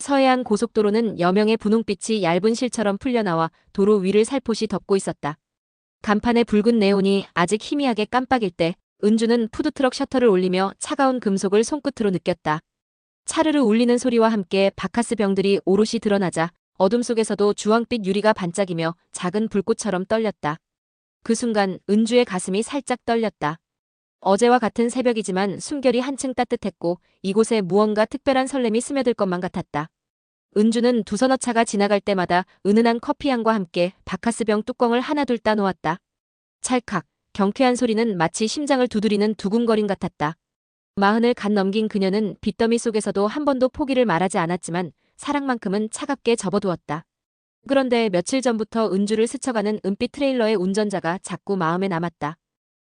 서해안 고속도로는 여명의 분홍빛이 얇은 실처럼 풀려나와 도로 위를 살포시 덮고 있었다. 간판의 붉은 네온이 아직 희미하게 깜빡일 때 은주는 푸드트럭 셔터를 올리며 차가운 금속을 손끝으로 느꼈다. 차르르 울리는 소리와 함께 바카스 병들이 오롯이 드러나자 어둠 속에서도 주황빛 유리가 반짝이며 작은 불꽃처럼 떨렸다. 그 순간 은주의 가슴이 살짝 떨렸다. 어제와 같은 새벽이지만 숨결이 한층 따뜻했고 이곳에 무언가 특별한 설렘이 스며들 것만 같았다. 은주는 두 서너 차가 지나갈 때마다 은은한 커피향과 함께 바카스병 뚜껑을 하나둘 따놓았다. 찰칵, 경쾌한 소리는 마치 심장을 두드리는 두근거림 같았다. 마흔을 갓 넘긴 그녀는 빚더미 속에서도 한 번도 포기를 말하지 않았지만 사랑만큼은 차갑게 접어두었다. 그런데 며칠 전부터 은주를 스쳐가는 은빛 트레일러의 운전자가 자꾸 마음에 남았다.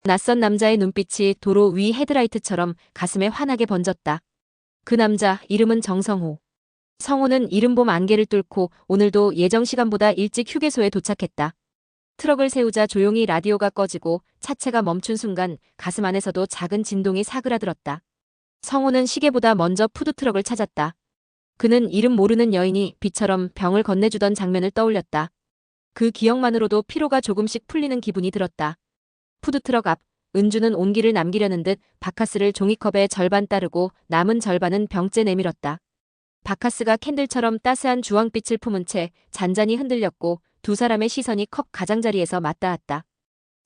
낯선 남자의 눈빛이 도로 위 헤드라이트처럼 가슴에 환하게 번졌다. 그 남자 이름은 정성호. 성호는 이른봄 안개를 뚫고 오늘도 예정 시간보다 일찍 휴게소에 도착했다. 트럭을 세우자 조용히 라디오가 꺼지고 차체가 멈춘 순간 가슴 안에서도 작은 진동이 사그라들었다. 성호는 시계보다 먼저 푸드트럭을 찾았다. 그는 이름 모르는 여인이 비처럼 병을 건네주던 장면을 떠올렸다. 그 기억만으로도 피로가 조금씩 풀리는 기분이 들었다. 푸드트럭 앞, 은주는 온기를 남기려는 듯 바카스를 종이컵에 절반 따르고 남은 절반은 병째 내밀었다. 바카스가 캔들처럼 따스한 주황빛을 품은 채 잔잔히 흔들렸고 두 사람의 시선이 컵 가장자리에서 맞닿았다.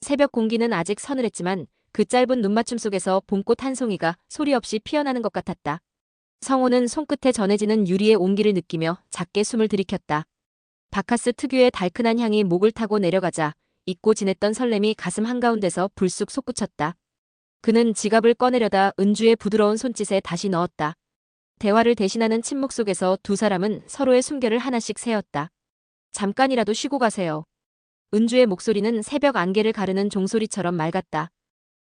새벽 공기는 아직 서늘했지만 그 짧은 눈맞춤 속에서 봄꽃 한 송이가 소리 없이 피어나는 것 같았다. 성호는 손끝에 전해지는 유리의 온기를 느끼며 작게 숨을 들이켰다. 바카스 특유의 달큰한 향이 목을 타고 내려가자 잊고 지냈던 설렘이 가슴 한가운데서 불쑥 솟구쳤다. 그는 지갑을 꺼내려다 은주의 부드러운 손짓에 다시 넣었다. 대화를 대신하는 침묵 속에서 두 사람은 서로의 숨결을 하나씩 세었다. 잠깐이라도 쉬고 가세요. 은주의 목소리는 새벽 안개를 가르는 종소리처럼 맑았다.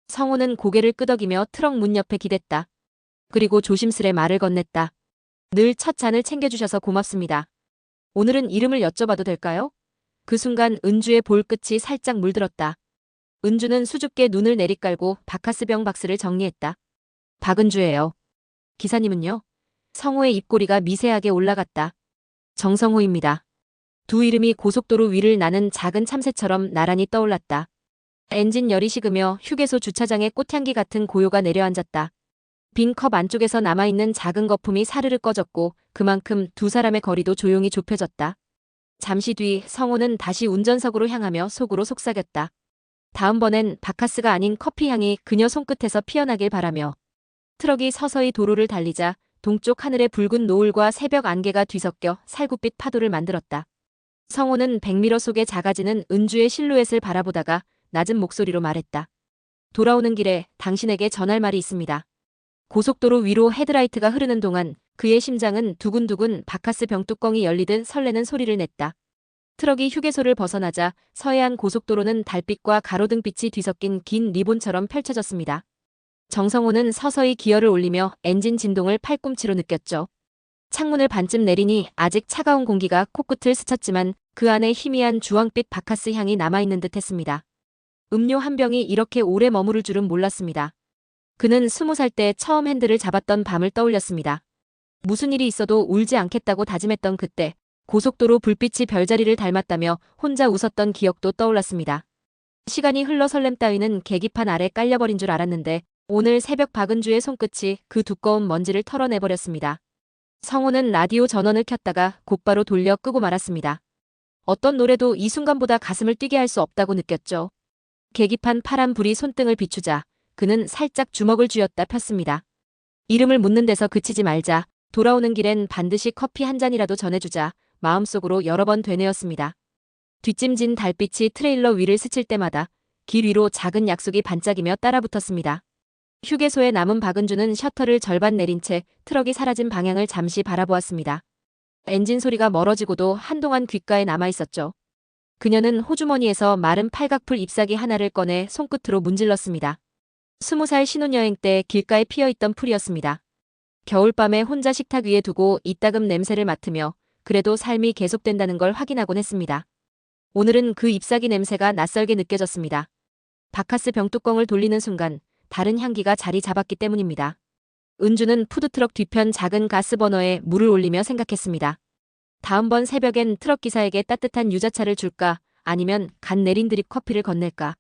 성호는 고개를 끄덕이며 트럭 문 옆에 기댔다. 그리고 조심스레 말을 건넸다. 늘 첫 잔을 챙겨주셔서 고맙습니다. 오늘은 이름을 여쭤봐도 될까요? 그 순간 은주의 볼끝이 살짝 물들었다. 은주는 수줍게 눈을 내리깔고 바카스병 박스를 정리했다. 박은주예요. 기사님은요? 성호의 입꼬리가 미세하게 올라갔다. 정성호입니다. 두 이름이 고속도로 위를 나는 작은 참새처럼 나란히 떠올랐다. 엔진 열이 식으며 휴게소 주차장에 꽃향기 같은 고요가 내려앉았다. 빈 컵 안쪽에서 남아있는 작은 거품이 사르르 꺼졌고 그만큼 두 사람의 거리도 조용히 좁혀졌다. 잠시 뒤 성호는 다시 운전석으로 향하며 속으로 속삭였다. 다음번엔 바카스가 아닌 커피향이 그녀 손끝에서 피어나길 바라며. 트럭이 서서히 도로를 달리자 동쪽 하늘의 붉은 노을과 새벽 안개가 뒤섞여 살구빛 파도를 만들었다. 성호는 백미러 속에 작아지는 은주의 실루엣을 바라보다가 낮은 목소리로 말했다. 돌아오는 길에 당신에게 전할 말이 있습니다. 고속도로 위로 헤드라이트가 흐르는 동안 그의 심장은 두근두근 바카스 병뚜껑이 열리듯 설레는 소리를 냈다. 트럭이 휴게소를 벗어나자 서해안 고속도로는 달빛과 가로등빛이 뒤섞인 긴 리본처럼 펼쳐졌습니다. 정성호는 서서히 기어를 올리며 엔진 진동을 팔꿈치로 느꼈죠. 창문을 반쯤 내리니 아직 차가운 공기가 코끝을 스쳤지만 그 안에 희미한 주황빛 바카스 향이 남아있는 듯 했습니다. 음료 한 병이 이렇게 오래 머무를 줄은 몰랐습니다. 그는 20살 때 처음 핸들을 잡았던 밤을 떠올렸습니다. 무슨 일이 있어도 울지 않겠다고 다짐했던 그때 고속도로 불빛이 별자리를 닮았다며 혼자 웃었던 기억도 떠올랐습니다. 시간이 흘러 설렘 따위는 계기판 아래 깔려버린 줄 알았는데 오늘 새벽 박은주의 손끝이 그 두꺼운 먼지를 털어내버렸습니다. 성호는 라디오 전원을 켰다가 곧바로 돌려 끄고 말았습니다. 어떤 노래도 이 순간보다 가슴을 뛰게 할 수 없다고 느꼈죠. 계기판 파란 불이 손등을 비추자 그는 살짝 주먹을 쥐었다 폈습니다. 이름을 묻는 데서 그치지 말자. 돌아오는 길엔 반드시 커피 한 잔이라도 전해주자. 마음속으로 여러 번 되뇌었습니다. 뒷짐진 달빛이 트레일러 위를 스칠 때마다 길 위로 작은 약속이 반짝이며 따라붙었습니다. 휴게소에 남은 박은주는 셔터를 절반 내린 채 트럭이 사라진 방향을 잠시 바라보았습니다. 엔진 소리가 멀어지고도 한동안 귓가에 남아있었죠. 그녀는 호주머니에서 마른 팔각풀 잎사귀 하나를 꺼내 손끝으로 문질렀습니다. 20살 신혼여행 때 길가에 피어있던 풀이었습니다. 겨울밤에 혼자 식탁 위에 두고 이따금 냄새를 맡으며 그래도 삶이 계속된다는 걸 확인하곤 했습니다. 오늘은 그 잎사귀 냄새가 낯설게 느껴졌습니다. 바카스 병뚜껑을 돌리는 순간 다른 향기가 자리 잡았기 때문입니다. 은주는 푸드트럭 뒤편 작은 가스버너에 물을 올리며 생각했습니다. 다음번 새벽엔 트럭 기사에게 따뜻한 유자차를 줄까 아니면 간 내린 드립 커피를 건넬까.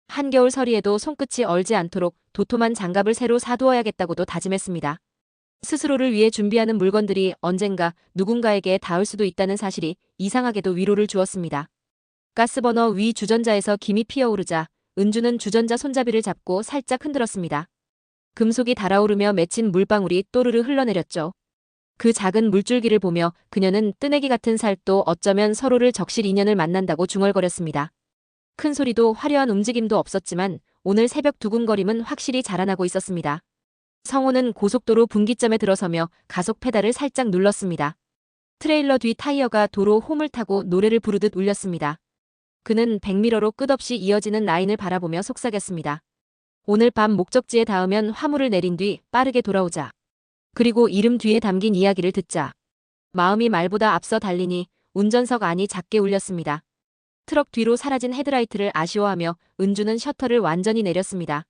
한겨울 서리에도 손끝이 얼지 않도록 도톰한 장갑을 새로 사두어야겠다고도 다짐했습니다. 스스로를 위해 준비하는 물건들이 언젠가 누군가에게 닿을 수도 있다는 사실이 이상하게도 위로를 주었습니다. 가스버너 위 주전자에서 김이 피어오르자 은주는 주전자 손잡이를 잡고 살짝 흔들었습니다. 금속이 달아오르며 맺힌 물방울이 또르르 흘러내렸죠. 그 작은 물줄기를 보며 그녀는 뜨내기 같은 살도 어쩌면 서로를 적실 인연을 만난다고 중얼거렸습니다. 큰 소리도 화려한 움직임도 없었지만 오늘 새벽 두근거림은 확실히 자라나고 있었습니다. 성호는 고속도로 분기점에 들어서며 가속 페달을 살짝 눌렀습니다. 트레일러 뒤 타이어가 도로 홈을 타고 노래를 부르듯 울렸습니다. 그는 백미러로 끝없이 이어지는 라인을 바라보며 속삭였습니다. 오늘 밤 목적지에 닿으면 화물을 내린 뒤 빠르게 돌아오자. 그리고 이름 뒤에 담긴 이야기를 듣자. 마음이 말보다 앞서 달리니 운전석 안이 작게 울렸습니다. 트럭 뒤로 사라진 헤드라이트를 아쉬워하며 은주는 셔터를 완전히 내렸습니다.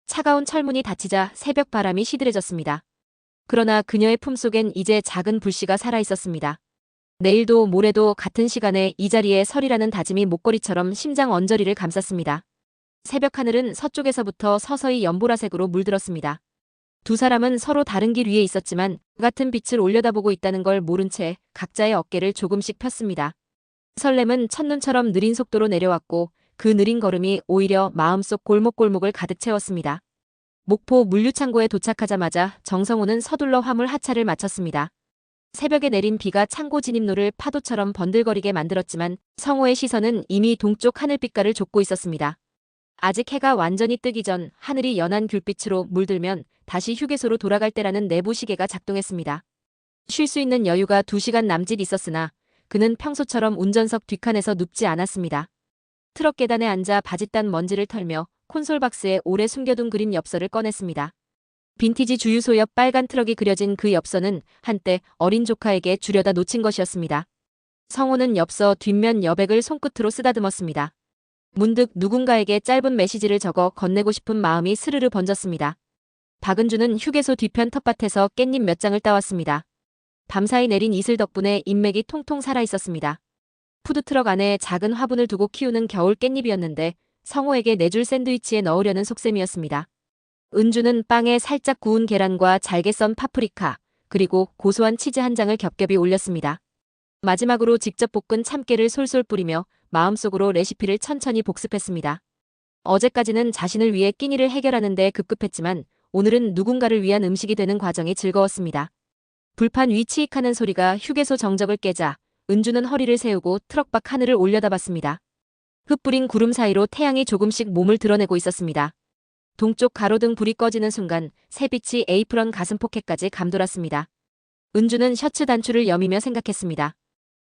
차가운 철문이 닫히자 새벽 바람이 시들해졌습니다. 그러나 그녀의 품속엔 이제 작은 불씨가 살아있었습니다. 내일도 모레도 같은 시간에 이 자리에 서리라는 다짐이 목걸이처럼 심장 언저리를 감쌌습니다. 새벽 하늘은 서쪽에서부터 서서히 연보라색으로 물들었습니다. 두 사람은 서로 다른 길 위에 있었지만 같은 빛을 올려다보고 있다는 걸 모른 채 각자의 어깨를 조금씩 폈습니다. 설렘은 첫눈처럼 느린 속도로 내려왔고 그 느린 걸음이 오히려 마음속 골목골목을 가득 채웠습니다. 목포 물류창고에 도착하자마자 정성호는 서둘러 화물 하차를 마쳤습니다. 새벽에 내린 비가 창고 진입로를 파도처럼 번들거리게 만들었지만 성호의 시선은 이미 동쪽 하늘빛깔을 좇고 있었습니다. 아직 해가 완전히 뜨기 전 하늘이 연한 귤빛으로 물들면 다시 휴게소로 돌아갈 때라는 내부 시계가 작동했습니다. 쉴 수 있는 여유가 2시간 남짓 있었으나 그는 평소처럼 운전석 뒷칸에서 눕지 않았습니다. 트럭 계단에 앉아 바짓단 먼지를 털며 콘솔 박스에 오래 숨겨둔 그림 엽서를 꺼냈습니다. 빈티지 주유소 옆 빨간 트럭이 그려진 그 엽서는 한때 어린 조카에게 주려다 놓친 것이었습니다. 성호는 엽서 뒷면 여백을 손끝으로 쓰다듬었습니다. 문득 누군가에게 짧은 메시지를 적어 건네고 싶은 마음이 스르르 번졌습니다. 박은주는 휴게소 뒤편 텃밭에서 깻잎 몇 장을 따왔습니다. 밤사이 내린 이슬 덕분에 인맥이 통통 살아있었습니다. 푸드트럭 안에 작은 화분을 두고 키우는 겨울 깻잎이었는데 성호에게 내줄 샌드위치에 넣으려는 속셈이었습니다. 은주는 빵에 살짝 구운 계란과 잘게 썬 파프리카, 그리고 고소한 치즈 한 장을 겹겹이 올렸습니다. 마지막으로 직접 볶은 참깨를 솔솔 뿌리며 마음속으로 레시피를 천천히 복습했습니다. 어제까지는 자신을 위해 끼니를 해결하는 데 급급했지만 오늘은 누군가를 위한 음식이 되는 과정이 즐거웠습니다. 불판 위 치익하는 소리가 휴게소 정적을 깨자 은주는 허리를 세우고 트럭 밖 하늘을 올려다봤습니다. 흩뿌린 구름 사이로 태양이 조금씩 몸을 드러내고 있었습니다. 동쪽 가로등 불이 꺼지는 순간 새빛이 에이프런 가슴 포켓까지 감돌았습니다. 은주는 셔츠 단추를 여미며 생각했습니다.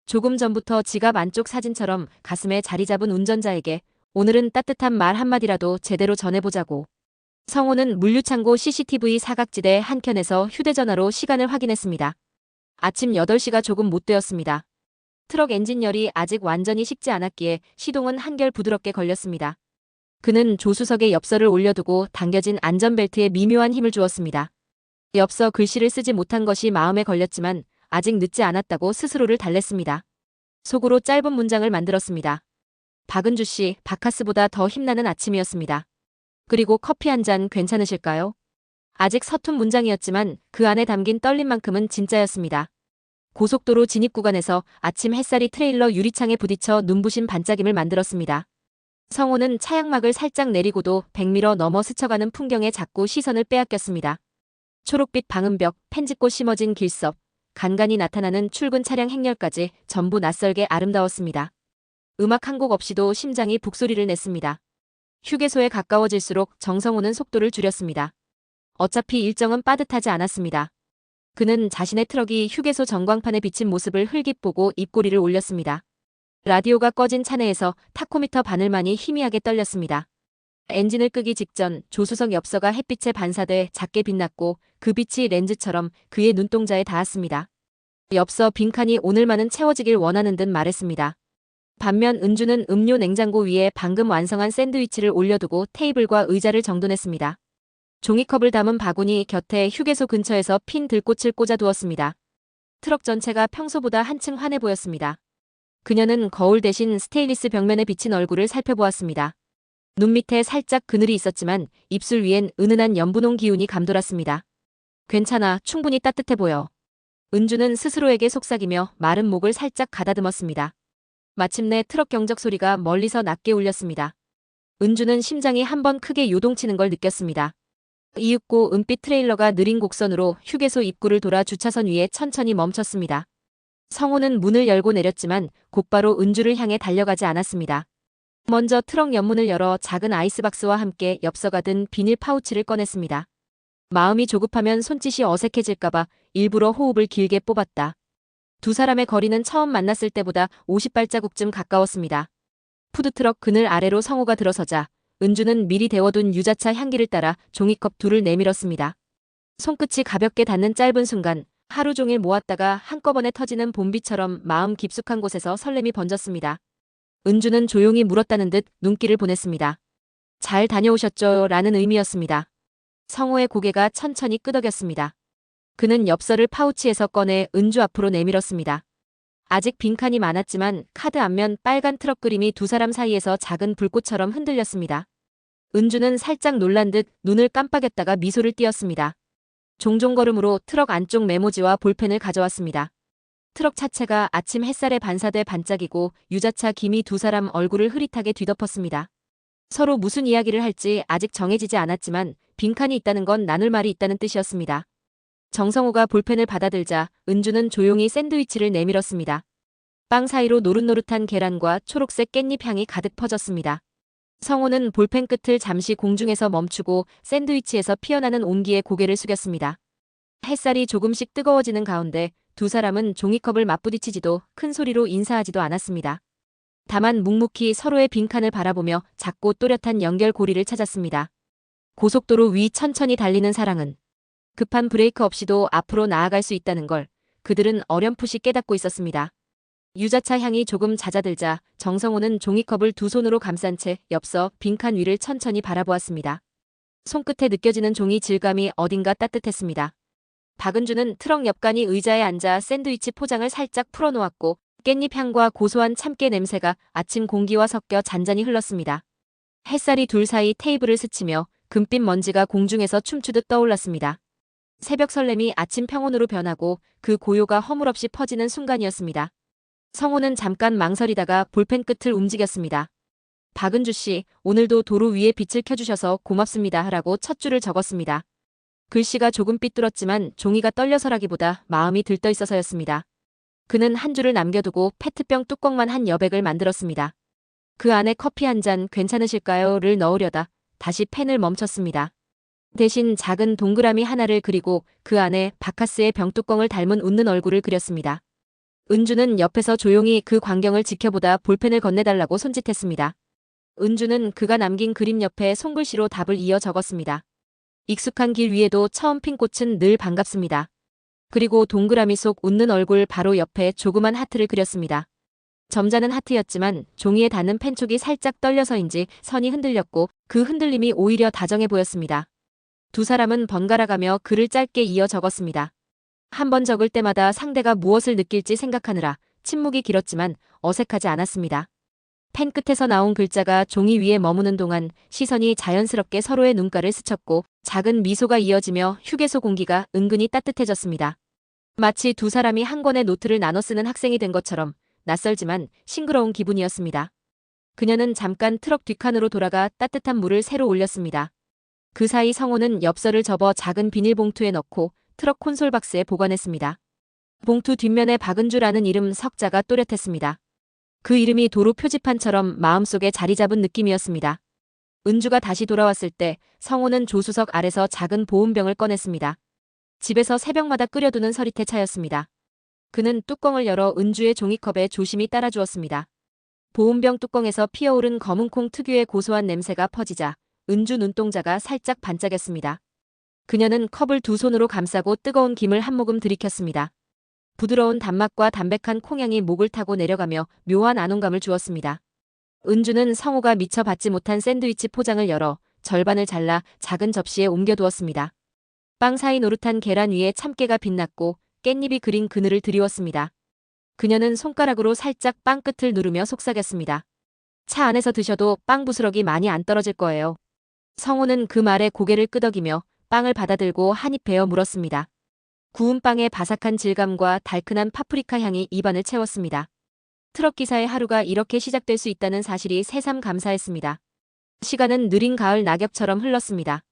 조금 전부터 지갑 안쪽 사진처럼 가슴에 자리 잡은 운전자에게 오늘은 따뜻한 말 한마디라도 제대로 전해보자고. 성호는 물류창고 CCTV 사각지대 한켠에서 휴대전화로 시간을 확인했습니다. 아침 8시가 조금 못 되었습니다. 트럭 엔진열이 아직 완전히 식지 않았기에 시동은 한결 부드럽게 걸렸습니다. 그는 조수석에 엽서를 올려두고 당겨진 안전벨트에 미묘한 힘을 주었습니다. 엽서 글씨를 쓰지 못한 것이 마음에 걸렸지만 아직 늦지 않았다고 스스로를 달랬습니다. 속으로 짧은 문장을 만들었습니다. 박은주 씨, 바카스보다 더 힘나는 아침이었습니다. 그리고 커피 한 잔 괜찮으실까요? 아직 서툰 문장이었지만 그 안에 담긴 떨림만큼은 진짜였습니다. 고속도로 진입 구간에서 아침 햇살이 트레일러 유리창에 부딪혀 눈부신 반짝임을 만들었습니다. 성호는 차양막을 살짝 내리고도 백미러 넘어 스쳐가는 풍경에 자꾸 시선을 빼앗겼습니다. 초록빛 방음벽, 펜지꽃 심어진 길석, 간간히 나타나는 출근 차량 행렬까지 전부 낯설게 아름다웠습니다. 음악 한 곡 없이도 심장이 북소리를 냈습니다. 휴게소에 가까워질수록 정성호는 속도를 줄였습니다. 어차피 일정은 빠듯하지 않았습니다. 그는 자신의 트럭이 휴게소 전광판에 비친 모습을 흘깃보고 입꼬리를 올렸습니다. 라디오가 꺼진 차내에서 타코미터 바늘만이 희미하게 떨렸습니다. 엔진을 끄기 직전 조수석 엽서가 햇빛에 반사돼 작게 빛났고 그 빛이 렌즈처럼 그의 눈동자에 닿았습니다. 엽서 빈칸이 오늘만은 채워지길 원하는 듯 말했습니다. 반면 은주는 음료 냉장고 위에 방금 완성한 샌드위치를 올려두고 테이블과 의자를 정돈했습니다. 종이컵을 담은 바구니 곁에 휴게소 근처에서 핀 들꽃을 꽂아두었습니다. 트럭 전체가 평소보다 한층 환해 보였습니다. 그녀는 거울 대신 스테인리스 벽면에 비친 얼굴을 살펴보았습니다. 눈 밑에 살짝 그늘이 있었지만 입술 위엔 은은한 연분홍 기운이 감돌았습니다. 괜찮아, 충분히 따뜻해 보여. 은주는 스스로에게 속삭이며 마른 목을 살짝 가다듬었습니다. 마침내 트럭 경적 소리가 멀리서 낮게 울렸습니다. 은주는 심장이 한번 크게 요동치는 걸 느꼈습니다. 이윽고 은빛 트레일러가 느린 곡선으로 휴게소 입구를 돌아 주차선 위에 천천히 멈췄습니다. 성호는 문을 열고 내렸지만 곧바로 은주를 향해 달려가지 않았습니다. 먼저 트럭 옆문을 열어 작은 아이스박스와 함께 엽서가 든 비닐 파우치를 꺼냈습니다. 마음이 조급하면 손짓이 어색해질까봐 일부러 호흡을 길게 뽑았다. 두 사람의 거리는 처음 만났을 때보다 50발자국쯤 가까웠습니다. 푸드트럭 그늘 아래로 성호가 들어서자 은주는 미리 데워둔 유자차 향기를 따라 종이컵 둘을 내밀었습니다. 손끝이 가볍게 닿는 짧은 순간 하루 종일 모았다가 한꺼번에 터지는 봄비처럼 마음 깊숙한 곳에서 설렘이 번졌습니다. 은주는 조용히 물었다는 듯 눈길을 보냈습니다. 잘 다녀오셨죠? 라는 의미였습니다. 성호의 고개가 천천히 끄덕였습니다. 그는 엽서를 파우치에서 꺼내 은주 앞으로 내밀었습니다. 아직 빈칸이 많았지만 카드 앞면 빨간 트럭 그림이 두 사람 사이에서 작은 불꽃처럼 흔들렸습니다. 은주는 살짝 놀란 듯 눈을 깜빡였다가 미소를 띄었습니다. 종종 걸음으로 트럭 안쪽 메모지와 볼펜을 가져왔습니다. 트럭 차체가 아침 햇살에 반사돼 반짝이고 유자차 김이 두 사람 얼굴을 흐릿하게 뒤덮었습니다. 서로 무슨 이야기를 할지 아직 정해지지 않았지만 빈칸이 있다는 건 나눌 말이 있다는 뜻이었습니다. 정성호가 볼펜을 받아들자 은주는 조용히 샌드위치를 내밀었습니다. 빵 사이로 노릇노릇한 계란과 초록색 깻잎 향이 가득 퍼졌습니다. 성호는 볼펜 끝을 잠시 공중에서 멈추고 샌드위치에서 피어나는 온기에 고개를 숙였습니다. 햇살이 조금씩 뜨거워지는 가운데 두 사람은 종이컵을 맞부딪히지도 큰 소리로 인사하지도 않았습니다. 다만 묵묵히 서로의 빈칸을 바라보며 작고 또렷한 연결고리를 찾았습니다. 고속도로 위 천천히 달리는 사랑은 급한 브레이크 없이도 앞으로 나아갈 수 있다는 걸 그들은 어렴풋이 깨닫고 있었습니다. 유자차 향이 조금 잦아들자 정성호는 종이컵을 두 손으로 감싼 채 엽서 빈칸 위를 천천히 바라보았습니다. 손끝에 느껴지는 종이 질감이 어딘가 따뜻했습니다. 박은주는 트럭 옆간이 의자에 앉아 샌드위치 포장을 살짝 풀어놓았고 깻잎 향과 고소한 참깨 냄새가 아침 공기와 섞여 잔잔히 흘렀습니다. 햇살이 둘 사이 테이블을 스치며 금빛 먼지가 공중에서 춤추듯 떠올랐습니다. 새벽 설렘이 아침 평온으로 변하고 그 고요가 허물없이 퍼지는 순간이었습니다. 성호는 잠깐 망설이다가 볼펜 끝을 움직였습니다. 박은주 씨, 오늘도 도로 위에 빛을 켜주셔서 고맙습니다. 라고 첫 줄을 적었습니다. 글씨가 조금 삐뚤었지만 종이가 떨려서라기보다 마음이 들떠 있어서였습니다. 그는 한 줄을 남겨두고 페트병 뚜껑만 한 여백을 만들었습니다. 그 안에 커피 한 잔 괜찮으실까요?를 넣으려다 다시 펜을 멈췄습니다. 대신 작은 동그라미 하나를 그리고 그 안에 바카스의 병뚜껑을 닮은 웃는 얼굴을 그렸습니다. 은주는 옆에서 조용히 그 광경을 지켜보다 볼펜을 건네달라고 손짓했습니다. 은주는 그가 남긴 그림 옆에 손글씨로 답을 이어 적었습니다. 익숙한 길 위에도 처음 핀 꽃은 늘 반갑습니다. 그리고 동그라미 속 웃는 얼굴 바로 옆에 조그만 하트를 그렸습니다. 점잖은 하트였지만 종이에 닿는 펜촉이 살짝 떨려서인지 선이 흔들렸고 그 흔들림이 오히려 다정해 보였습니다. 두 사람은 번갈아가며 글을 짧게 이어 적었습니다. 한 번 적을 때마다 상대가 무엇을 느낄지 생각하느라 침묵이 길었지만 어색하지 않았습니다. 펜 끝에서 나온 글자가 종이 위에 머무는 동안 시선이 자연스럽게 서로의 눈가를 스쳤고 작은 미소가 이어지며 휴게소 공기가 은근히 따뜻해졌습니다. 마치 두 사람이 한 권의 노트를 나눠 쓰는 학생이 된 것처럼 낯설지만 싱그러운 기분이었습니다. 그녀는 잠깐 트럭 뒷칸으로 돌아가 따뜻한 물을 새로 올렸습니다. 그 사이 성호는 엽서를 접어 작은 비닐봉투에 넣고 트럭 콘솔 박스에 보관했습니다. 봉투 뒷면에 박은주라는 이름 석자가 또렷했습니다. 그 이름이 도로 표지판처럼 마음속에 자리 잡은 느낌이었습니다. 은주가 다시 돌아왔을 때 성호는 조수석 아래서 작은 보온병을 꺼냈습니다. 집에서 새벽마다 끓여두는 서리태 차였습니다. 그는 뚜껑을 열어 은주의 종이컵에 조심히 따라주었습니다. 보온병 뚜껑에서 피어오른 검은콩 특유의 고소한 냄새가 퍼지자 은주 눈동자가 살짝 반짝였습니다. 그녀는 컵을 두 손으로 감싸고 뜨거운 김을 한 모금 들이켰습니다. 부드러운 단맛과 담백한 콩향이 목을 타고 내려가며 묘한 안온감을 주었습니다. 은주는 성호가 미처 받지 못한 샌드위치 포장을 열어 절반을 잘라 작은 접시에 옮겨두었습니다. 빵 사이 노릇한 계란 위에 참깨가 빛났고 깻잎이 그린 그늘을 드리웠습니다. 그녀는 손가락으로 살짝 빵 끝을 누르며 속삭였습니다. 차 안에서 드셔도 빵 부스러기 많이 안 떨어질 거예요. 성우는 그 말에 고개를 끄덕이며 빵을 받아들고 한 입 베어 물었습니다. 구운 빵의 바삭한 질감과 달큰한 파프리카 향이 입안을 채웠습니다. 트럭 기사의 하루가 이렇게 시작될 수 있다는 사실이 새삼 감사했습니다. 시간은 느린 가을 낙엽처럼 흘렀습니다.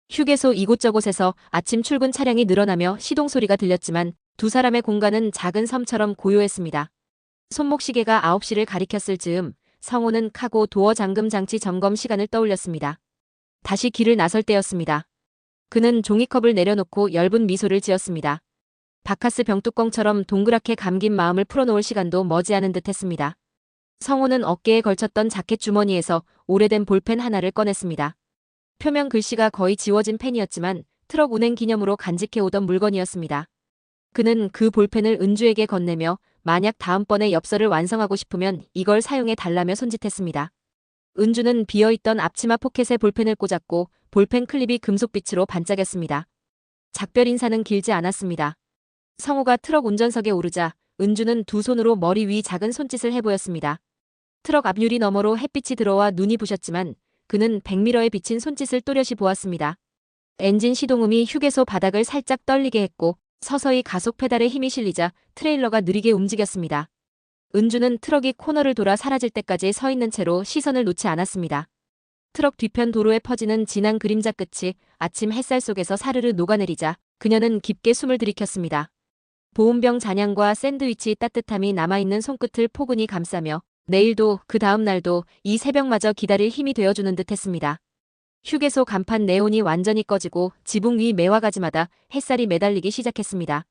휴게소 이곳저곳에서 아침 출근 차량이 늘어나며 시동 소리가 들렸지만 두 사람의 공간은 작은 섬처럼 고요했습니다. 손목시계가 9시를 가리켰을 즈음 성우는 카고 도어 잠금 장치 점검 시간을 떠올렸습니다. 다시 길을 나설 때였습니다. 그는 종이컵을 내려놓고 엷은 미소를 지었습니다. 바카스 병뚜껑처럼 동그랗게 감긴 마음을 풀어놓을 시간도 머지않은 듯했습니다. 성우는 어깨에 걸쳤던 자켓 주머니에서 오래된 볼펜 하나를 꺼냈습니다. 표면 글씨가 거의 지워진 펜이었지만 트럭 운행 기념으로 간직해오던 물건이었습니다. 그는 그 볼펜을 은주에게 건네며 만약 다음번에 엽서를 완성하고 싶으면 이걸 사용해 달라며 손짓했습니다. 은주는 비어있던 앞치마 포켓에 볼펜을 꽂았고 볼펜 클립이 금속빛으로 반짝였습니다. 작별 인사는 길지 않았습니다. 성우가 트럭 운전석에 오르자 은주는 두 손으로 머리 위 작은 손짓을 해보였습니다. 트럭 앞유리 너머로 햇빛이 들어와 눈이 부셨지만 그는 백미러에 비친 손짓을 또렷이 보았습니다. 엔진 시동음이 휴게소 바닥을 살짝 떨리게 했고 서서히 가속 페달에 힘이 실리자 트레일러가 느리게 움직였습니다. 은주는 트럭이 코너를 돌아 사라질 때까지 서 있는 채로 시선을 놓지 않았습니다. 트럭 뒤편 도로에 퍼지는 진한 그림자 끝이 아침 햇살 속에서 사르르 녹아내리자 그녀는 깊게 숨을 들이켰습니다. 보온병 잔향과 샌드위치 따뜻함이 남아있는 손끝을 포근히 감싸며 내일도 그 다음 날도 이 새벽마저 기다릴 힘이 되어주는 듯했습니다. 휴게소 간판 네온이 완전히 꺼지고 지붕 위 매화가지마다 햇살이 매달리기 시작했습니다.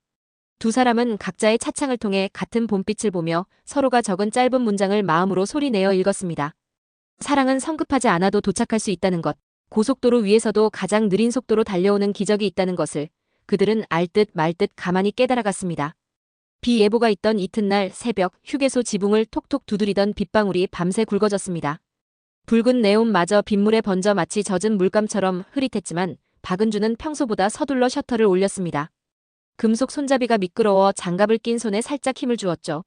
두 사람은 각자의 차창을 통해 같은 봄빛을 보며 서로가 적은 짧은 문장을 마음으로 소리내어 읽었습니다. 사랑은 성급하지 않아도 도착할 수 있다는 것, 고속도로 위에서도 가장 느린 속도로 달려오는 기적이 있다는 것을 그들은 알 듯 말 듯 가만히 깨달아갔습니다. 비 예보가 있던 이튿날 새벽 휴게소 지붕을 톡톡 두드리던 빗방울이 밤새 굵어졌습니다. 붉은 네온마저 빗물에 번져 마치 젖은 물감처럼 흐릿했지만 박은주는 평소보다 서둘러 셔터를 올렸습니다. 금속 손잡이가 미끄러워 장갑을 낀 손에 살짝 힘을 주었죠.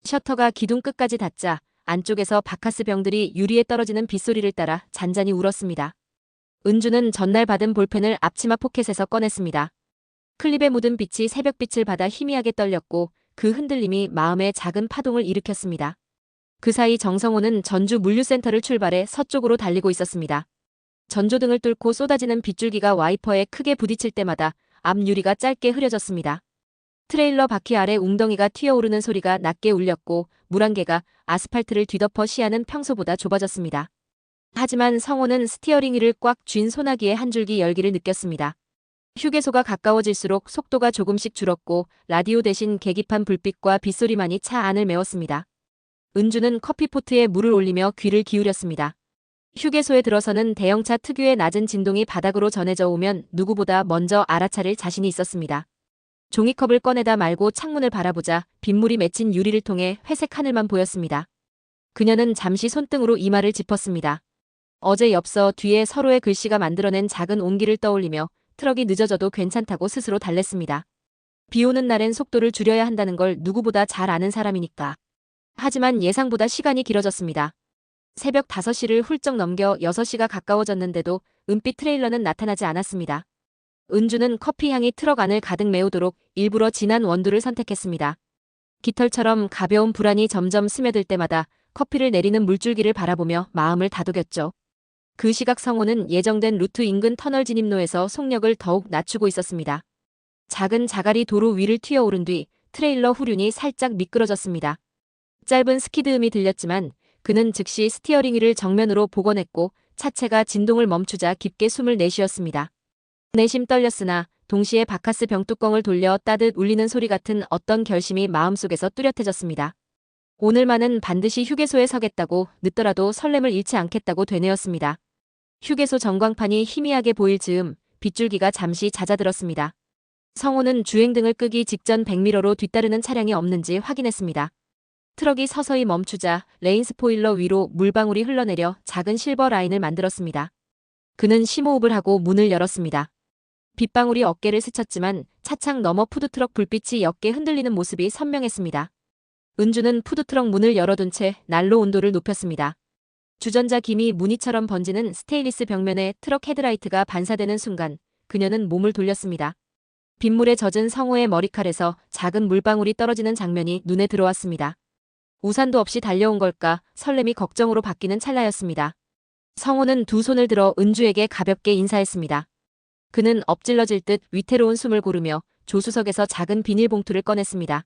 셔터가 기둥 끝까지 닿자 안쪽에서 바카스 병들이 유리에 떨어지는 빗소리를 따라 잔잔히 울었습니다. 은주는 전날 받은 볼펜을 앞치마 포켓에서 꺼냈습니다. 클립에 묻은 빛이 새벽빛을 받아 희미하게 떨렸고 그 흔들림이 마음의 작은 파동을 일으켰습니다. 그 사이 정성호는 전주 물류센터를 출발해 서쪽으로 달리고 있었습니다. 전조등을 뚫고 쏟아지는 빗줄기가 와이퍼에 크게 부딪힐 때마다 앞 유리가 짧게 흐려졌습니다. 트레일러 바퀴 아래 웅덩이가 튀어오르는 소리가 낮게 울렸고 물 한 개가 아스팔트를 뒤덮어 시야는 평소보다 좁아졌습니다. 하지만 성호는 스티어링 휠을 꽉 쥔 소나기의 한 줄기 열기를 느꼈습니다. 휴게소가 가까워질수록 속도가 조금씩 줄었고 라디오 대신 계기판 불빛과 빗소리만이 차 안을 메웠습니다. 은주는 커피포트에 물을 올리며 귀를 기울였습니다. 휴게소에 들어서는 대형차 특유의 낮은 진동이 바닥으로 전해져 오면 누구보다 먼저 알아차릴 자신이 있었습니다. 종이컵을 꺼내다 말고 창문을 바라보자 빗물이 맺힌 유리를 통해 회색 하늘만 보였습니다. 그녀는 잠시 손등으로 이마를 짚었습니다. 어제 엽서 뒤에 서로의 글씨가 만들어낸 작은 온기를 떠올리며 트럭이 늦어져도 괜찮다고 스스로 달랬습니다. 비 오는 날엔 속도를 줄여야 한다는 걸 누구보다 잘 아는 사람이니까. 하지만 예상보다 시간이 길어졌습니다. 새벽 5시를 훌쩍 넘겨 6시가 가까워졌는데도 은빛 트레일러는 나타나지 않았습니다. 은주는 커피 향이 트럭 안을 가득 메우도록 일부러 진한 원두를 선택했습니다. 깃털처럼 가벼운 불안이 점점 스며들 때마다 커피를 내리는 물줄기를 바라보며 마음을 다독였죠. 그 시각 성호는 예정된 루트 인근 터널 진입로에서 속력을 더욱 낮추고 있었습니다. 작은 자갈이 도로 위를 튀어오른 뒤 트레일러 후륜이 살짝 미끄러졌습니다. 짧은 스키드음이 들렸지만 그는 즉시 스티어링 휠을 정면으로 복원했고 차체가 진동을 멈추자 깊게 숨을 내쉬었습니다. 내심 떨렸으나 동시에 바카스 병뚜껑을 돌려 따듯 울리는 소리 같은 어떤 결심이 마음속에서 뚜렷해졌습니다. 오늘만은 반드시 휴게소에 서겠다고 늦더라도 설렘을 잃지 않겠다고 되뇌었습니다. 휴게소 전광판이 희미하게 보일 즈음 빗줄기가 잠시 잦아들었습니다. 성호는 주행등을 끄기 직전 백미러로 뒤따르는 차량이 없는지 확인했습니다. 트럭이 서서히 멈추자 레인 스포일러 위로 물방울이 흘러내려 작은 실버 라인을 만들었습니다. 그는 심호흡을 하고 문을 열었습니다. 빗방울이 어깨를 스쳤지만 차창 너머 푸드트럭 불빛이 옅게 흔들리는 모습이 선명했습니다. 은주는 푸드트럭 문을 열어둔 채 난로 온도를 높였습니다. 주전자 김이 무늬처럼 번지는 스테인리스 벽면에 트럭 헤드라이트가 반사되는 순간 그녀는 몸을 돌렸습니다. 빗물에 젖은 성호의 머리칼에서 작은 물방울이 떨어지는 장면이 눈에 들어왔습니다. 우산도 없이 달려온 걸까 설렘이 걱정으로 바뀌는 찰나였습니다. 성호는 두 손을 들어 은주에게 가볍게 인사했습니다. 그는 엎질러질 듯 위태로운 숨을 고르며 조수석에서 작은 비닐봉투를 꺼냈습니다.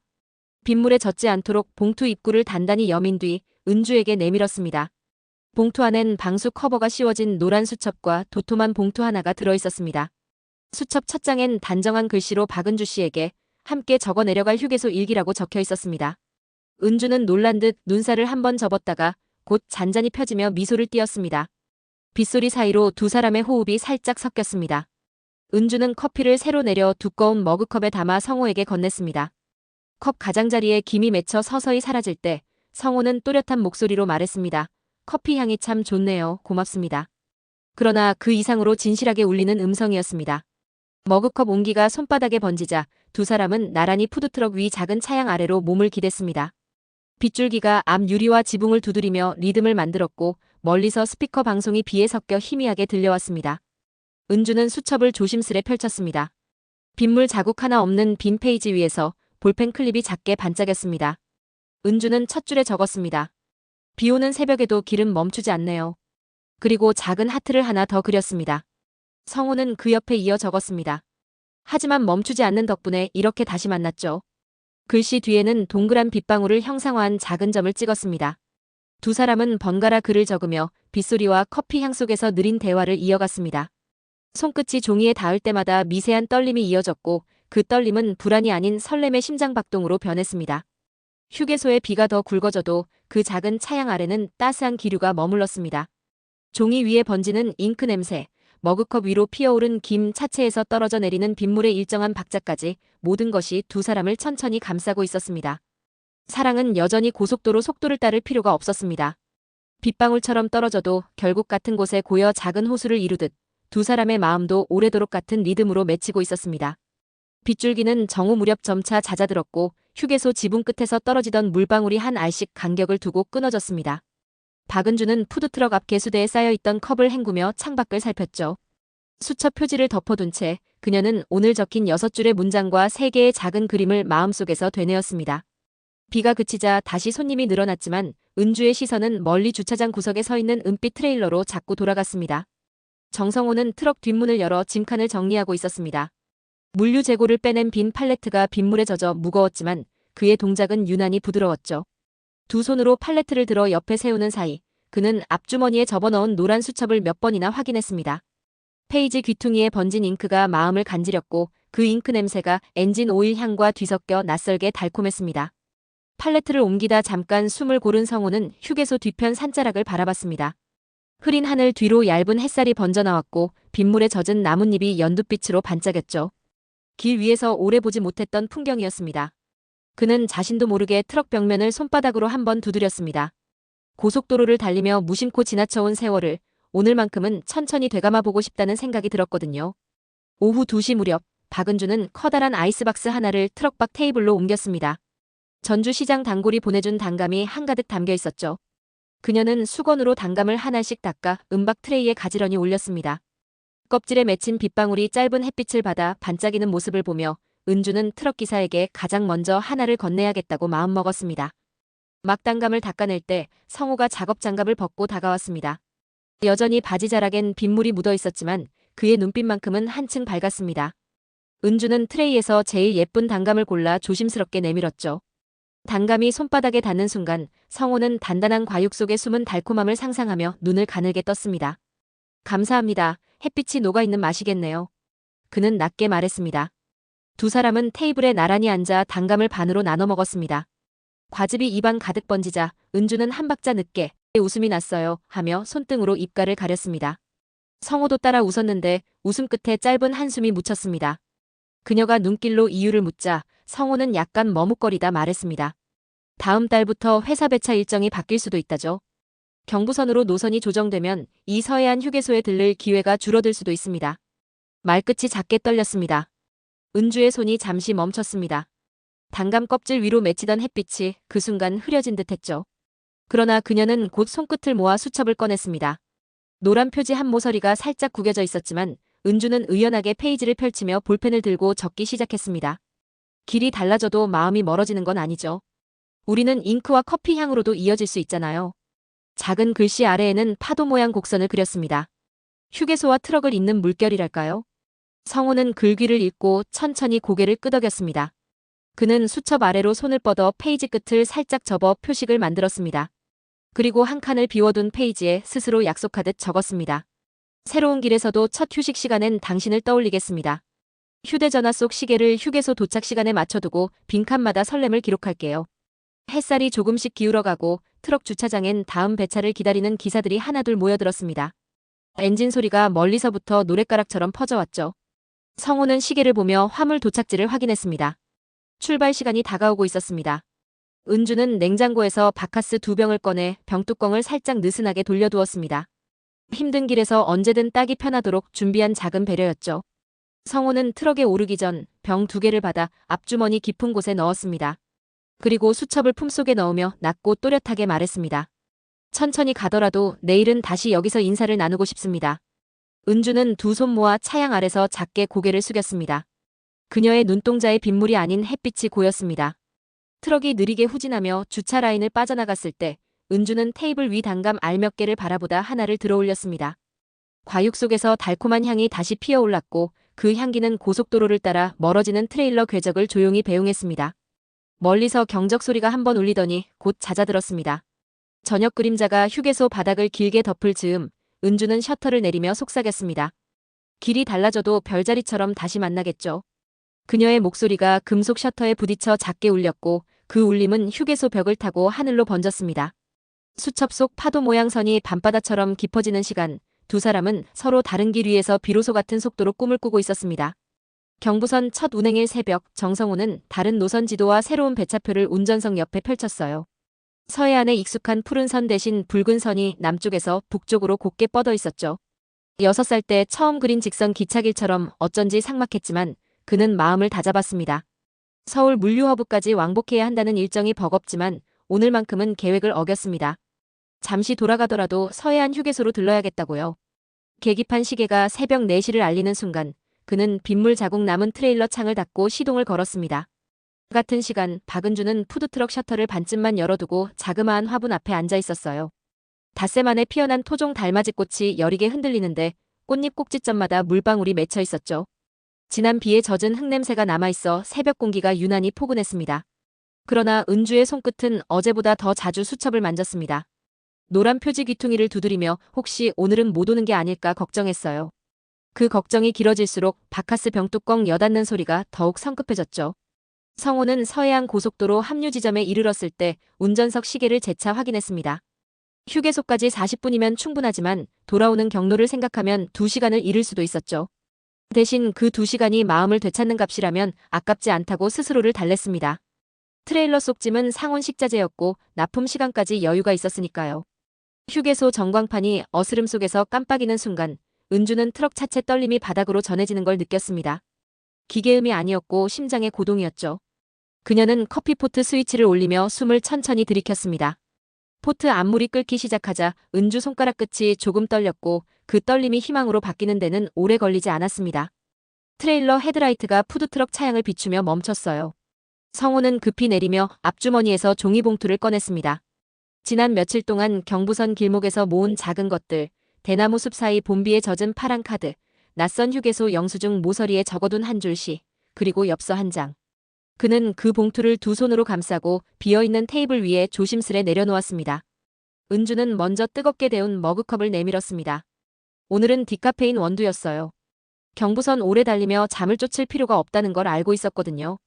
빗물에 젖지 않도록 봉투 입구를 단단히 여민 뒤 은주에게 내밀었습니다. 봉투 안엔 방수 커버가 씌워진 노란 수첩과 도톰한 봉투 하나가 들어있었습니다. 수첩 첫 장엔 단정한 글씨로 박은주 씨에게 함께 적어 내려갈 휴게소 일기라고 적혀 있었습니다. 은주는 놀란 듯 눈살을 한번 접었다가 곧 잔잔히 펴지며 미소를 띄었습니다. 빗소리 사이로 두 사람의 호흡이 살짝 섞였습니다. 은주는 커피를 새로 내려 두꺼운 머그컵에 담아 성호에게 건넸습니다. 컵 가장자리에 김이 맺혀 서서히 사라질 때 성호는 또렷한 목소리로 말했습니다. 커피 향이 참 좋네요. 고맙습니다. 그러나 그 이상으로 진실하게 울리는 음성이었습니다. 머그컵 온기가 손바닥에 번지자 두 사람은 나란히 푸드트럭 위 작은 차양 아래로 몸을 기댔습니다. 빗줄기가 앞 유리와 지붕을 두드리며 리듬을 만들었고 멀리서 스피커 방송이 비에 섞여 희미하게 들려왔습니다. 은주는 수첩을 조심스레 펼쳤습니다. 빗물 자국 하나 없는 빈 페이지 위에서 볼펜 클립이 작게 반짝였습니다. 은주는 첫 줄에 적었습니다. 비 오는 새벽에도 길은 멈추지 않네요. 그리고 작은 하트를 하나 더 그렸습니다. 성호는 그 옆에 이어 적었습니다. 하지만 멈추지 않는 덕분에 이렇게 다시 만났죠. 글씨 뒤에는 동그란 빗방울을 형상화한 작은 점을 찍었습니다. 두 사람은 번갈아 글을 적으며 빗소리와 커피 향 속에서 느린 대화를 이어갔습니다. 손끝이 종이에 닿을 때마다 미세한 떨림이 이어졌고 그 떨림은 불안이 아닌 설렘의 심장박동으로 변했습니다. 휴게소에 비가 더 굵어져도 그 작은 차양 아래는 따스한 기류가 머물렀습니다. 종이 위에 번지는 잉크 냄새, 머그컵 위로 피어오른 김, 차체에서 떨어져 내리는 빗물의 일정한 박자까지 모든 것이 두 사람을 천천히 감싸고 있었습니다. 사랑은 여전히 고속도로 속도를 따를 필요가 없었습니다. 빗방울처럼 떨어져도 결국 같은 곳에 고여 작은 호수를 이루듯 두 사람의 마음도 오래도록 같은 리듬으로 맺히고 있었습니다. 빗줄기는 정오 무렵 점차 잦아들었고 휴게소 지붕 끝에서 떨어지던 물방울이 한 알씩 간격을 두고 끊어졌습니다. 박은주는 푸드트럭 앞 개수대에 쌓여있던 컵을 헹구며 창밖을 살폈죠. 수첩 표지를 덮어둔 채 그녀는 오늘 적힌 6줄의 문장과 3개의 작은 그림을 마음속에서 되뇌었습니다. 비가 그치자 다시 손님이 늘어났지만 은주의 시선은 멀리 주차장 구석에 서 있는 은빛 트레일러로 자꾸 돌아갔습니다. 정성호는 트럭 뒷문을 열어 짐칸을 정리하고 있었습니다. 물류 재고를 빼낸 빈 팔레트가 빗물에 젖어 무거웠지만 그의 동작은 유난히 부드러웠죠. 두 손으로 팔레트를 들어 옆에 세우는 사이 그는 앞주머니에 접어넣은 노란 수첩을 몇 번이나 확인했습니다. 페이지 귀퉁이에 번진 잉크가 마음을 간지렸고 그 잉크 냄새가 엔진 오일 향과 뒤섞여 낯설게 달콤했습니다. 팔레트를 옮기다 잠깐 숨을 고른 성호는 휴게소 뒤편 산자락을 바라봤습니다. 흐린 하늘 뒤로 얇은 햇살이 번져나왔고 빗물에 젖은 나뭇잎이 연두빛으로 반짝였죠. 길 위에서 오래 보지 못했던 풍경이었습니다. 그는 자신도 모르게 트럭 벽면을 손바닥으로 한번 두드렸습니다. 고속도로를 달리며 무심코 지나쳐온 세월을 오늘만큼은 천천히 되감아 보고 싶다는 생각이 들었거든요. 오후 2시 무렵 박은주는 커다란 아이스박스 하나를 트럭 밖 테이블로 옮겼습니다. 전주시장 단골이 보내준 단감이 한가득 담겨 있었죠. 그녀는 수건으로 단감을 하나씩 닦아 은박 트레이에 가지런히 올렸습니다. 껍질에 맺힌 빗방울이 짧은 햇빛을 받아 반짝이는 모습을 보며 은주는 트럭 기사에게 가장 먼저 하나를 건네야겠다고 마음먹었습니다. 막 단감을 닦아낼 때 성호가 작업 장갑을 벗고 다가왔습니다. 여전히 바지 자락엔 빗물이 묻어 있었지만 그의 눈빛만큼은 한층 밝았습니다. 은주는 트레이에서 제일 예쁜 단감을 골라 조심스럽게 내밀었죠. 단감이 손바닥에 닿는 순간 성호는 단단한 과육 속에 숨은 달콤함을 상상하며 눈을 가늘게 떴습니다. 감사합니다. 햇빛이 녹아있는 맛이겠네요. 그는 낮게 말했습니다. 두 사람은 테이블에 나란히 앉아 단감을 반으로 나눠 먹었습니다. 과즙이 입안 가득 번지자 은주는 한 박자 늦게 웃음이 났어요 하며 손등으로 입가를 가렸습니다. 성호도 따라 웃었는데 웃음 끝에 짧은 한숨이 묻혔습니다. 그녀가 눈길로 이유를 묻자 성호는 약간 머뭇거리다 말했습니다. 다음 달부터 회사 배차 일정이 바뀔 수도 있다죠. 경부선으로 노선이 조정되면 이 서해안 휴게소에 들를 기회가 줄어들 수도 있습니다. 말끝이 작게 떨렸습니다. 은주의 손이 잠시 멈췄습니다. 단감 껍질 위로 맺히던 햇빛이 그 순간 흐려진 듯했죠. 그러나 그녀는 곧 손끝을 모아 수첩을 꺼냈습니다. 노란 표지 한 모서리가 살짝 구겨져 있었지만 은주는 의연하게 페이지를 펼치며 볼펜을 들고 적기 시작했습니다. 길이 달라져도 마음이 멀어지는 건 아니죠. 우리는 잉크와 커피 향으로도 이어질 수 있잖아요. 작은 글씨 아래에는 파도 모양 곡선을 그렸습니다. 휴게소와 트럭을 잇는 물결이랄까요? 성우는 글귀를 읽고 천천히 고개를 끄덕였습니다. 그는 수첩 아래로 손을 뻗어 페이지 끝을 살짝 접어 표식을 만들었습니다. 그리고 한 칸을 비워둔 페이지에 스스로 약속하듯 적었습니다. 새로운 길에서도 첫 휴식 시간엔 당신을 떠올리겠습니다. 휴대전화 속 시계를 휴게소 도착 시간에 맞춰두고 빈칸마다 설렘을 기록할게요. 햇살이 조금씩 기울어가고 트럭 주차장엔 다음 배차를 기다리는 기사들이 하나둘 모여들었습니다. 엔진 소리가 멀리서부터 노랫가락처럼 퍼져왔죠. 성우는 시계를 보며 화물 도착지를 확인했습니다. 출발 시간이 다가오고 있었습니다. 은주는 냉장고에서 바카스 2병을 꺼내 병뚜껑을 살짝 느슨하게 돌려두었습니다. 힘든 길에서 언제든 따기 편하도록 준비한 작은 배려였죠. 성우는 트럭에 오르기 전 병 2개를 받아 앞주머니 깊은 곳에 넣었습니다. 그리고 수첩을 품속에 넣으며 낮고 또렷하게 말했습니다. 천천히 가더라도 내일은 다시 여기서 인사를 나누고 싶습니다. 은주는 두 손 모아 차양 아래서 작게 고개를 숙였습니다. 그녀의 눈동자에 빗물이 아닌 햇빛이 고였습니다. 트럭이 느리게 후진하며 주차 라인을 빠져나갔을 때 은주는 테이블 위 단감 알 몇 개를 바라보다 하나를 들어올렸습니다. 과육 속에서 달콤한 향이 다시 피어올랐고 그 향기는 고속도로를 따라 멀어지는 트레일러 궤적을 조용히 배웅했습니다. 멀리서 경적 소리가 한번 울리더니 곧 잦아들었습니다. 저녁 그림자가 휴게소 바닥을 길게 덮을 즈음 은주는 셔터를 내리며 속삭였습니다. 길이 달라져도 별자리처럼 다시 만나겠죠. 그녀의 목소리가 금속 셔터에 부딪혀 작게 울렸고 그 울림은 휴게소 벽을 타고 하늘로 번졌습니다. 수첩 속 파도 모양 선이 밤바다처럼 깊어지는 시간, 두 사람은 서로 다른 길 위에서 비로소 같은 속도로 꿈을 꾸고 있었습니다. 경부선 첫 운행일 새벽, 정성우는 다른 노선 지도와 새로운 배차표를 운전석 옆에 펼쳤어요. 서해안의 익숙한 푸른 선 대신 붉은 선이 남쪽에서 북쪽으로 곱게 뻗어 있었죠. 6살 때 처음 그린 직선 기차길처럼 어쩐지 삭막했지만 그는 마음을 다잡았습니다. 서울 물류허브까지 왕복해야 한다는 일정이 버겁지만 오늘만큼은 계획을 어겼습니다. 잠시 돌아가더라도 서해안 휴게소로 들러야겠다고요. 계기판 시계가 새벽 4시를 알리는 순간 그는 빗물 자국 남은 트레일러 창을 닫고 시동을 걸었습니다. 같은 시간 박은주는 푸드트럭 셔터를 반쯤만 열어두고 자그마한 화분 앞에 앉아 있었어요. 닷새 만에 피어난 토종 달맞이꽃이 여리게 흔들리는데 꽃잎 꼭지점마다 물방울이 맺혀 있었죠. 지난 비에 젖은 흙냄새가 남아있어 새벽 공기가 유난히 포근했습니다. 그러나 은주의 손끝은 어제보다 더 자주 수첩을 만졌습니다. 노란 표지 귀퉁이를 두드리며 혹시 오늘은 못 오는 게 아닐까 걱정했어요. 그 걱정이 길어질수록 바카스 병뚜껑 여닫는 소리가 더욱 성급해졌죠. 성우는 서해안 고속도로 합류 지점에 이르렀을 때 운전석 시계를 재차 확인했습니다. 휴게소까지 40분이면 충분하지만 돌아오는 경로를 생각하면 2시간을 잃을 수도 있었죠. 대신 그 2시간이 마음을 되찾는 값이라면 아깝지 않다고 스스로를 달랬습니다. 트레일러 속 짐은 상온 식자재였고 납품 시간까지 여유가 있었으니까요. 휴게소 전광판이 어스름 속에서 깜빡이는 순간 은주는 트럭 차체 떨림이 바닥으로 전해지는 걸 느꼈습니다. 기계음이 아니었고 심장의 고동이었죠. 그녀는 커피포트 스위치를 올리며 숨을 천천히 들이켰습니다. 포트 앞물이 끓기 시작하자 은주 손가락 끝이 조금 떨렸고 그 떨림이 희망으로 바뀌는 데는 오래 걸리지 않았습니다. 트레일러 헤드라이트가 푸드트럭 차량을 비추며 멈췄어요. 성우는 급히 내리며 앞주머니에서 종이봉투를 꺼냈습니다. 지난 며칠 동안 경부선 길목에서 모은 작은 것들, 대나무 숲 사이 봄비에 젖은 파란 카드, 낯선 휴게소 영수증 모서리에 적어둔 한 줄시, 그리고 엽서 한 장. 그는 그 봉투를 두 손으로 감싸고 비어있는 테이블 위에 조심스레 내려놓았습니다. 은주는 먼저 뜨겁게 데운 머그컵을 내밀었습니다. 오늘은 디카페인 원두였어요. 경부선 오래 달리며 잠을 쫓을 필요가 없다는 걸 알고 있었거든요.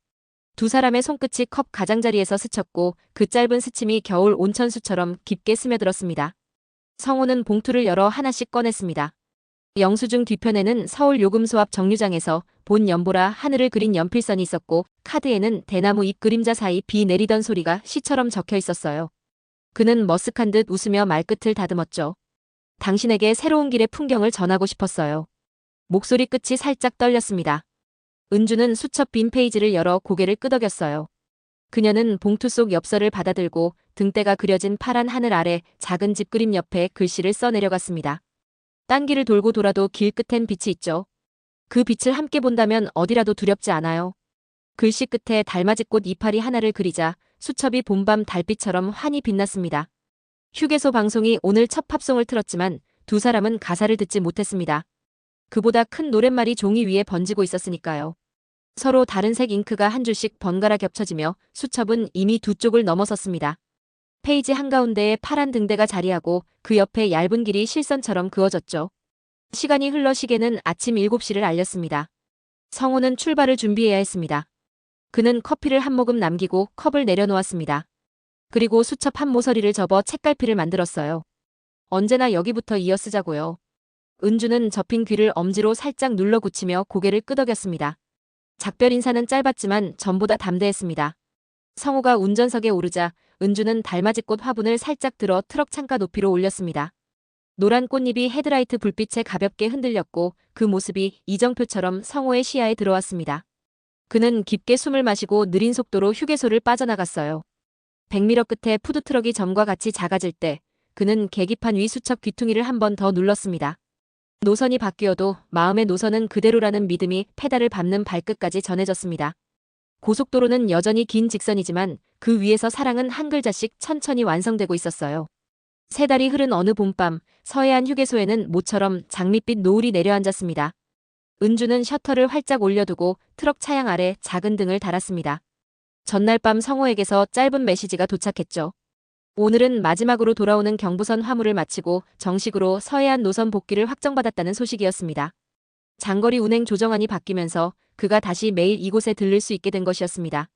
두 사람의 손끝이 컵 가장자리에서 스쳤고 그 짧은 스침이 겨울 온천수처럼 깊게 스며들었습니다. 성우는 봉투를 열어 하나씩 꺼냈습니다. 영수증 뒤편에는 서울 요금소 앞 정류장에서 본 연보라 하늘을 그린 연필선이 있었고 카드에는 대나무 잎 그림자 사이 비 내리던 소리가 시처럼 적혀 있었어요. 그는 머쓱한 듯 웃으며 말끝을 다듬었죠. 당신에게 새로운 길의 풍경을 전하고 싶었어요. 목소리 끝이 살짝 떨렸습니다. 은주는 수첩 빈 페이지를 열어 고개를 끄덕였어요. 그녀는 봉투 속 엽서를 받아들고 등대가 그려진 파란 하늘 아래 작은 집 그림 옆에 글씨를 써 내려갔습니다. 딴 길을 돌고 돌아도 길 끝엔 빛이 있죠. 그 빛을 함께 본다면 어디라도 두렵지 않아요. 글씨 끝에 달맞이꽃 이파리 하나를 그리자 수첩이 봄밤 달빛처럼 환히 빛났습니다. 휴게소 방송이 오늘 첫 팝송을 틀었지만 두 사람은 가사를 듣지 못했습니다. 그보다 큰 노랫말이 종이 위에 번지고 있었으니까요. 서로 다른 색 잉크가 한 줄씩 번갈아 겹쳐지며 수첩은 이미 두 쪽을 넘어섰습니다. 페이지 한가운데에 파란 등대가 자리하고 그 옆에 얇은 길이 실선처럼 그어졌죠. 시간이 흘러 시계는 아침 7시를 알렸습니다. 성호는 출발을 준비해야 했습니다. 그는 커피를 한 모금 남기고 컵을 내려놓았습니다. 그리고 수첩 한 모서리를 접어 책갈피를 만들었어요. 언제나 여기부터 이어 쓰자고요. 은주는 접힌 귀를 엄지로 살짝 눌러 굳히며 고개를 끄덕였습니다. 작별 인사는 짧았지만 전보다 담대했습니다. 성호가 운전석에 오르자 은주는 달맞이꽃 화분을 살짝 들어 트럭 창가 높이로 올렸습니다. 노란 꽃잎이 헤드라이트 불빛에 가볍게 흔들렸고 그 모습이 이정표처럼 성호의 시야에 들어왔습니다. 그는 깊게 숨을 마시고 느린 속도로 휴게소를 빠져나갔어요. 100m 끝에 푸드트럭이 전과 같이 작아질 때 그는 계기판 위 수첩 귀퉁이를 한 번 더 눌렀습니다. 노선이 바뀌어도 마음의 노선은 그대로라는 믿음이 페달을 밟는 발끝까지 전해졌습니다. 고속도로는 여전히 긴 직선이지만 그 위에서 사랑은 한 글자씩 천천히 완성되고 있었어요. 세 달이 흐른 어느 봄밤 서해안 휴게소에는 모처럼 장밋빛 노을이 내려앉았습니다. 은주는 셔터를 활짝 올려두고 트럭 차양 아래 작은 등을 달았습니다. 전날 밤 성호에게서 짧은 메시지가 도착했죠. 오늘은 마지막으로 돌아오는 경부선 화물을 마치고 정식으로 서해안 노선 복귀를 확정받았다는 소식이었습니다. 장거리 운행 조정안이 바뀌면서 그가 다시 매일 이곳에 들를 수 있게 된 것이었습니다.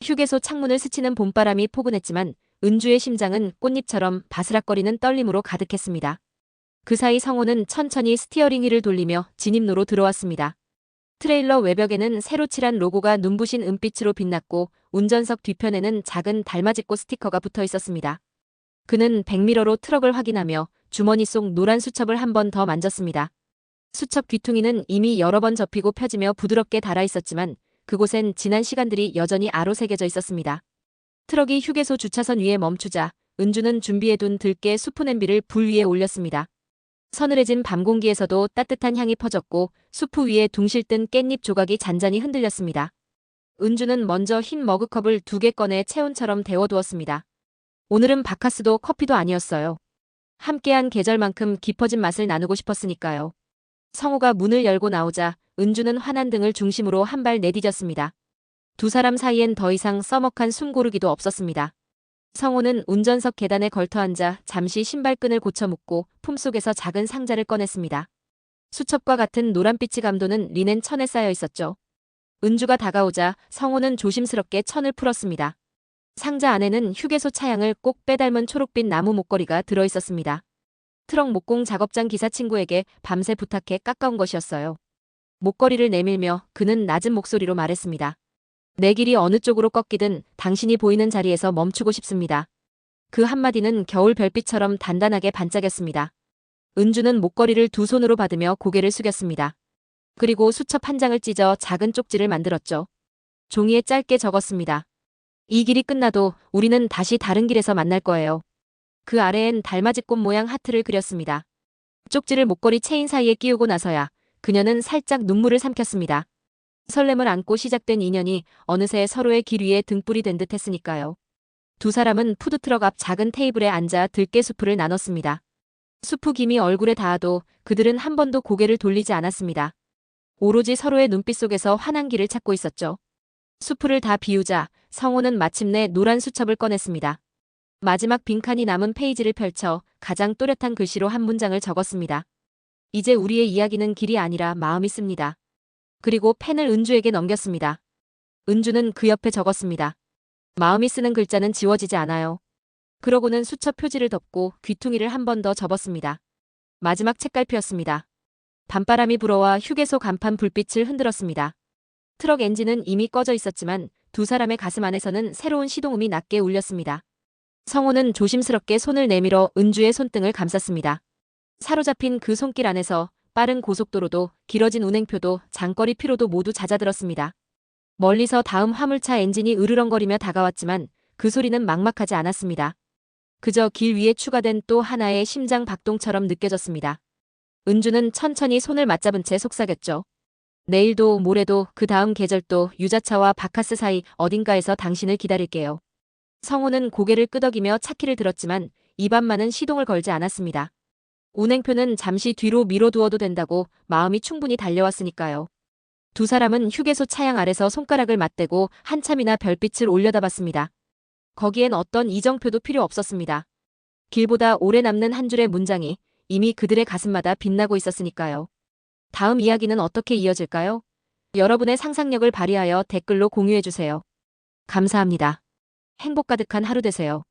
휴게소 창문을 스치는 봄바람이 포근했지만 은주의 심장은 꽃잎처럼 바스락거리는 떨림으로 가득했습니다. 그 사이 성호는 천천히 스티어링 휠을 돌리며 진입로로 들어왔습니다. 트레일러 외벽에는 새로 칠한 로고가 눈부신 은빛으로 빛났고 운전석 뒤편에는 작은 달맞이꽃 스티커가 붙어 있었습니다. 그는 백미러로 트럭을 확인하며 주머니 속 노란 수첩을 한 번 더 만졌습니다. 수첩 귀퉁이는 이미 여러 번 접히고 펴지며 부드럽게 닳아 있었지만 그곳엔 지난 시간들이 여전히 아로새겨져 있었습니다. 트럭이 휴게소 주차선 위에 멈추자 은주는 준비해둔 들깨 수프 냄비를 불 위에 올렸습니다. 서늘해진 밤 공기에서도 따뜻한 향이 퍼졌고 수프 위에 둥실 뜬 깻잎 조각이 잔잔히 흔들렸습니다. 은주는 먼저 흰 머그컵을 2개 꺼내 체온처럼 데워두었습니다. 오늘은 바카스도 커피도 아니었어요. 함께한 계절만큼 깊어진 맛을 나누고 싶었으니까요. 성호가 문을 열고 나오자 은주는 환한 등을 중심으로 한 발 내디뎠습니다. 두 사람 사이엔 더 이상 써먹한 숨고르기도 없었습니다. 성호는 운전석 계단에 걸터앉아 잠시 신발끈을 고쳐 묶고 품속에서 작은 상자를 꺼냈습니다. 수첩과 같은 노란빛이 감도는 리넨 천에 쌓여 있었죠. 은주가 다가오자 성호는 조심스럽게 천을 풀었습니다. 상자 안에는 휴게소 차양을 꼭 빼닮은 초록빛 나무 목걸이가 들어있었습니다. 트럭 목공 작업장 기사 친구에게 밤새 부탁해 깎아온 것이었어요. 목걸이를 내밀며 그는 낮은 목소리로 말했습니다. 내 길이 어느 쪽으로 꺾이든 당신이 보이는 자리에서 멈추고 싶습니다. 그 한마디는 겨울 별빛처럼 단단하게 반짝였습니다. 은주는 목걸이를 두 손으로 받으며 고개를 숙였습니다. 그리고 수첩 한 장을 찢어 작은 쪽지를 만들었죠. 종이에 짧게 적었습니다. 이 길이 끝나도 우리는 다시 다른 길에서 만날 거예요. 그 아래엔 달맞이꽃 모양 하트를 그렸습니다. 쪽지를 목걸이 체인 사이에 끼우고 나서야 그녀는 살짝 눈물을 삼켰습니다. 설렘을 안고 시작된 인연이 어느새 서로의 길 위에 등불이 된 듯 했으니까요. 두 사람은 푸드트럭 앞 작은 테이블에 앉아 들깨 수프를 나눴습니다. 수프 김이 얼굴에 닿아도 그들은 한 번도 고개를 돌리지 않았습니다. 오로지 서로의 눈빛 속에서 환한 길을 찾고 있었죠. 수프를 다 비우자 성호는 마침내 노란 수첩을 꺼냈습니다. 마지막 빈칸이 남은 페이지를 펼쳐 가장 또렷한 글씨로 한 문장을 적었습니다. 이제 우리의 이야기는 길이 아니라 마음이 씁니다. 그리고 펜을 은주에게 넘겼습니다. 은주는 그 옆에 적었습니다. 마음이 쓰는 글자는 지워지지 않아요. 그러고는 수첩 표지를 덮고 귀퉁이를 한 번 더 접었습니다. 마지막 책갈피였습니다. 밤바람이 불어와 휴게소 간판 불빛을 흔들었습니다. 트럭 엔진은 이미 꺼져 있었지만 두 사람의 가슴 안에서는 새로운 시동음이 낮게 울렸습니다. 성호는 조심스럽게 손을 내밀어 은주의 손등을 감쌌습니다. 사로잡힌 그 손길 안에서 빠른 고속도로도 길어진 운행표도 장거리 피로도 모두 잦아들었습니다. 멀리서 다음 화물차 엔진이 으르렁거리며 다가왔지만 그 소리는 막막하지 않았습니다. 그저 길 위에 추가된 또 하나의 심장 박동처럼 느껴졌습니다. 은주는 천천히 손을 맞잡은 채 속삭였죠. 내일도 모레도 그 다음 계절도 유자차와 바카스 사이 어딘가에서 당신을 기다릴게요. 성호는 고개를 끄덕이며 차키를 들었지만 입안만은 시동을 걸지 않았습니다. 운행표는 잠시 뒤로 미뤄두어도 된다고 마음이 충분히 달려왔으니까요. 두 사람은 휴게소 차양 아래서 손가락을 맞대고 한참이나 별빛을 올려다봤습니다. 거기엔 어떤 이정표도 필요 없었습니다. 길보다 오래 남는 한 줄의 문장이 이미 그들의 가슴마다 빛나고 있었으니까요. 다음 이야기는 어떻게 이어질까요? 여러분의 상상력을 발휘하여 댓글로 공유해주세요. 감사합니다. 행복 가득한 하루 되세요.